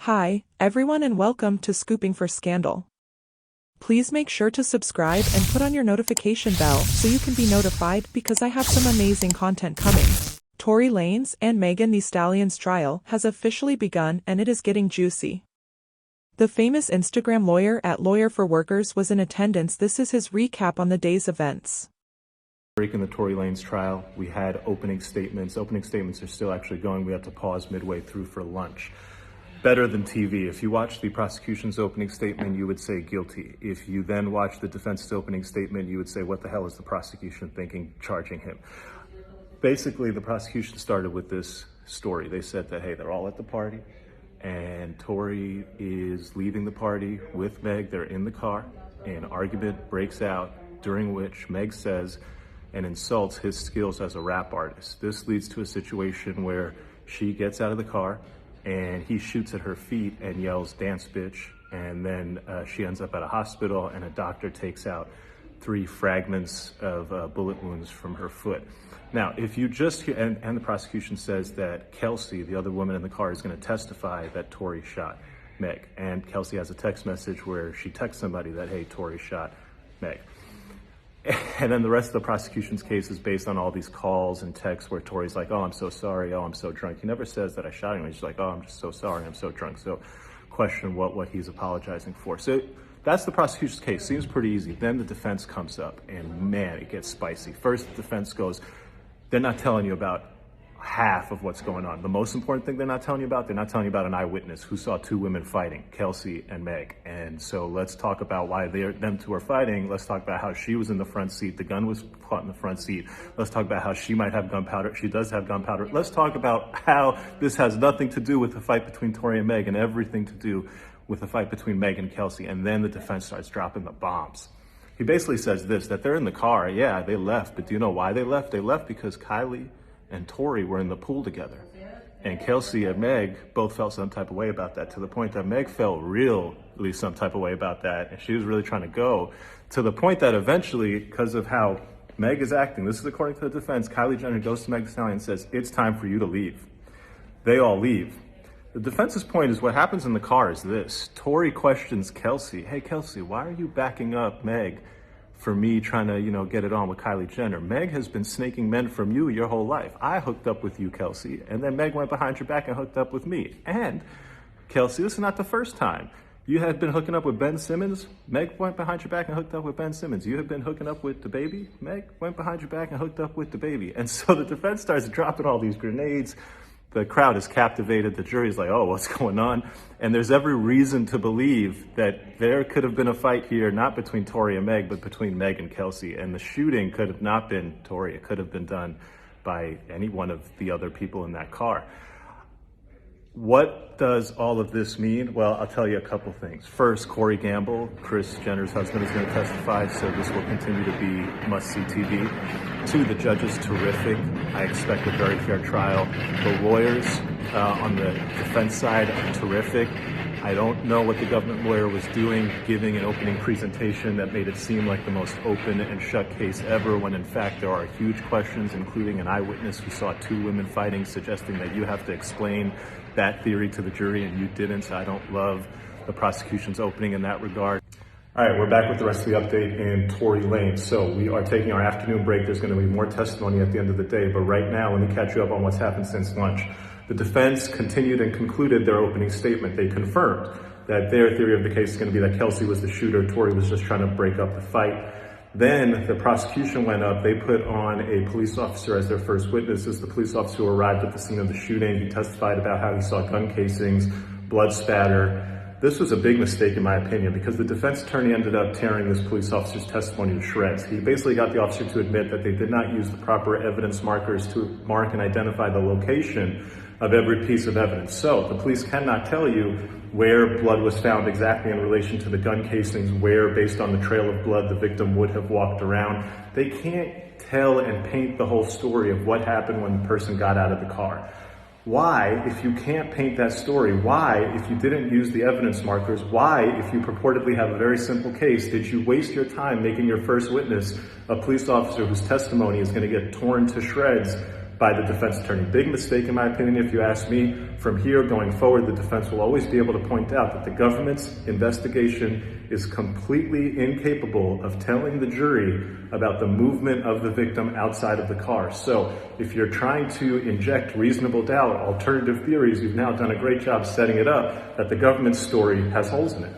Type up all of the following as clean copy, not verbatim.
Hi, everyone, and welcome to Scooping for Scandal. Please make sure to subscribe and put on your notification bell so you can be notified because I have some amazing content coming. Tory Lanez and Thee Stallion's trial has officially begun and it is getting juicy. The famous Instagram lawyer at Lawyer for Workers was in attendance. This is his recap on the day's events. Breaking the Tory Lanez trial, we had opening statements. Opening statements are still actually going. We had to pause midway through for lunch. Better than TV. If you watch the prosecution's opening statement, you would say guilty. If you then watch the defense's opening statement, you would say, what the hell is the prosecution thinking, charging him? Basically, the prosecution started with this story. They said that, hey, they're all at the party, and Tory is leaving the party with Meg. They're in the car. An argument breaks out, during which Meg says and insults his skills as a rap artist. This leads to a situation where she gets out of the car, and he shoots at her feet and yells, "Dance, bitch." And then she ends up at a hospital, and a doctor takes out 3 fragments of bullet wounds from her foot. Now, if you just hear, and the prosecution says that Kelsey, the other woman in the car, is going to testify that Tory shot Meg. And Kelsey has a text message where she texts somebody that, hey, Tory shot Meg. And then the rest of the prosecution's case is based on all these calls and texts where Tory's like, oh, I'm so sorry, oh, I'm so drunk. He never says that I shot him. He's like, oh, I'm just so sorry, I'm so drunk. So question what he's apologizing for. So that's the prosecution's case. Seems pretty easy. Then the defense comes up, and man, it gets spicy. First, the defense goes, they're not telling you about half of what's going on. The most important thing they're not telling you about an eyewitness who saw 2 women fighting, Kelsey and Meg. And so let's talk about why them 2 are fighting. Let's talk about how she was in the front seat. The gun was caught in the front seat. Let's talk about how she might have gunpowder. She does have gunpowder. Let's talk about how this has nothing to do with the fight between Tory and Meg and everything to do with the fight between Meg and Kelsey. And then the defense starts dropping the bombs. He basically says this, that they're in the car. Yeah, they left. But do you know why they left? They left because Kylie and Tory were in the pool together. And Kelsey and Meg both felt some type of way about that, to the point that Meg felt really some type of way about that. And she was really trying to go, to the point that eventually, because of how Meg is acting, this is according to the defense, Kylie Jenner goes to Meg Thee Stallion and says, it's time for you to leave. They all leave. The defense's point is what happens in the car is this. Tory questions Kelsey, hey Kelsey, why are you backing up Meg for me trying to, get it on with Kylie Jenner? Meg has been snaking men from you your whole life. I hooked up with you, Kelsey, and then Meg went behind your back and hooked up with me. And Kelsey, this is not the first time. You had been hooking up with Ben Simmons. Meg went behind your back and hooked up with Ben Simmons. You had been hooking up with DaBaby. Meg went behind your back and hooked up with DaBaby. And so the defense starts dropping all these grenades. The crowd is captivated. The jury's like, oh, what's going on? And there's every reason to believe that there could have been a fight here, not between Tory and Meg, but between Meg and Kelsey. And the shooting could have not been Tory. It could have been done by any one of the other people in that car. What does all of this mean? Well, I'll tell you a couple things. First, Corey Gamble, Kris Jenner's husband, is going to testify, so this will continue to be must-see TV. 2, the judge is terrific. I expect a very fair trial. The lawyers on the defense side are terrific. I don't know what the government lawyer was doing, giving an opening presentation that made it seem like the most open and shut case ever, when in fact there are huge questions, including an eyewitness who saw 2 women fighting, suggesting that you have to explain that theory to the jury, and you didn't. So I don't love the prosecution's opening in that regard. All right, we're back with the rest of the update in Tory Lanez. So we are taking our afternoon break. There's going to be more testimony at the end of the day, but right now, let me catch you up on what's happened since lunch. The defense continued and concluded their opening statement. They confirmed that their theory of the case is going to be that Kelsey was the shooter, Tory was just trying to break up the fight. Then the prosecution went up. They put on a police officer as their first witness. This is the police officer who arrived at the scene of the shooting. He testified about how he saw gun casings, blood spatter. This was a big mistake in my opinion, because the defense attorney ended up tearing this police officer's testimony to shreds. He basically got the officer to admit that they did not use the proper evidence markers to mark and identify the location of every piece of evidence. So the police cannot tell you where blood was found exactly in relation to the gun casings, where, based on the trail of blood, the victim would have walked around. They can't tell and paint the whole story of what happened when the person got out of the car. Why, if you can't paint that story, why, if you didn't use the evidence markers, why, if you purportedly have a very simple case, did you waste your time making your first witness a police officer whose testimony is going to get torn to shreds by the defense attorney. Big mistake in my opinion, if you ask me. From here going forward, the defense will always be able to point out that the government's investigation is completely incapable of telling the jury about the movement of the victim outside of the car. So if you're trying to inject reasonable doubt, alternative theories, you've now done a great job setting it up that the government's story has holes in it.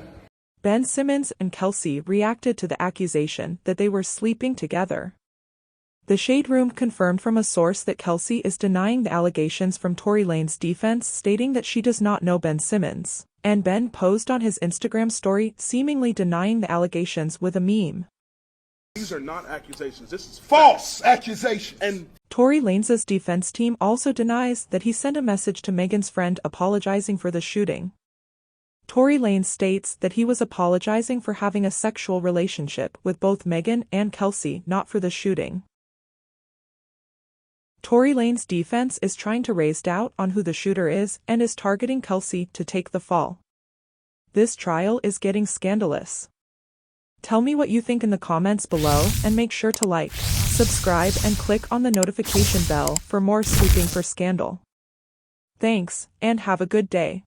Ben Simmons and Kelsey reacted to the accusation that they were sleeping together. The Shade Room confirmed from a source that Kelsey is denying the allegations from Tory Lanez's defense, stating that she does not know Ben Simmons, and Ben posed on his Instagram story seemingly denying the allegations with a meme. These are not accusations. This is false accusations. And Tory Lanez's defense team also denies that he sent a message to Megan's friend apologizing for the shooting. Tory Lanez states that he was apologizing for having a sexual relationship with both Megan and Kelsey, not for the shooting. Tory Lanez's defense is trying to raise doubt on who the shooter is and is targeting Kelsey to take the fall. This trial is getting scandalous. Tell me what you think in the comments below, and make sure to like, subscribe, and click on the notification bell for more Scooping for Scandal. Thanks, and have a good day.